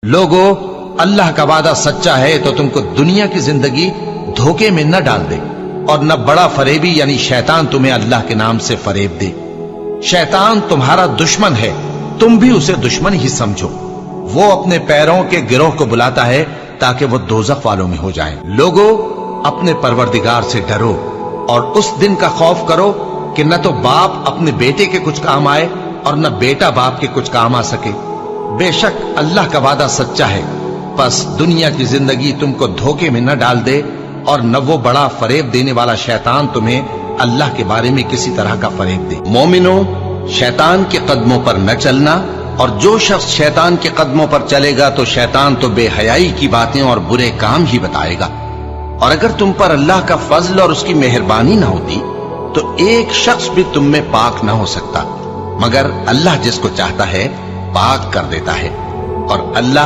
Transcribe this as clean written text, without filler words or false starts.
لوگو اللہ کا وعدہ سچا ہے تو تم کو دنیا کی زندگی دھوکے میں نہ ڈال دے، اور نہ بڑا فریبی یعنی شیطان تمہیں اللہ کے نام سے فریب دے۔ شیطان تمہارا دشمن ہے، تم بھی اسے دشمن ہی سمجھو۔ وہ اپنے پیروں کے گروہ کو بلاتا ہے تاکہ وہ دوزخ والوں میں ہو جائیں۔ لوگو اپنے پروردگار سے ڈرو اور اس دن کا خوف کرو کہ نہ تو باپ اپنے بیٹے کے کچھ کام آئے اور نہ بیٹا باپ کے کچھ کام آ سکے۔ بے شک اللہ کا وعدہ سچا ہے، پس دنیا کی زندگی تم کو دھوکے میں نہ ڈال دے، اور نہ وہ بڑا فریب دینے والا شیطان تمہیں اللہ کے بارے میں کسی طرح کا فریب دے۔ مومنو، شیطان کے قدموں پر نہ چلنا، اور جو شخص شیطان کے قدموں پر چلے گا تو شیطان تو بے حیائی کی باتیں اور برے کام ہی بتائے گا۔ اور اگر تم پر اللہ کا فضل اور اس کی مہربانی نہ ہوتی تو ایک شخص بھی تم میں پاک نہ ہو سکتا، مگر اللہ جس کو چاہتا ہے پاک کر دیتا ہے، اور اللہ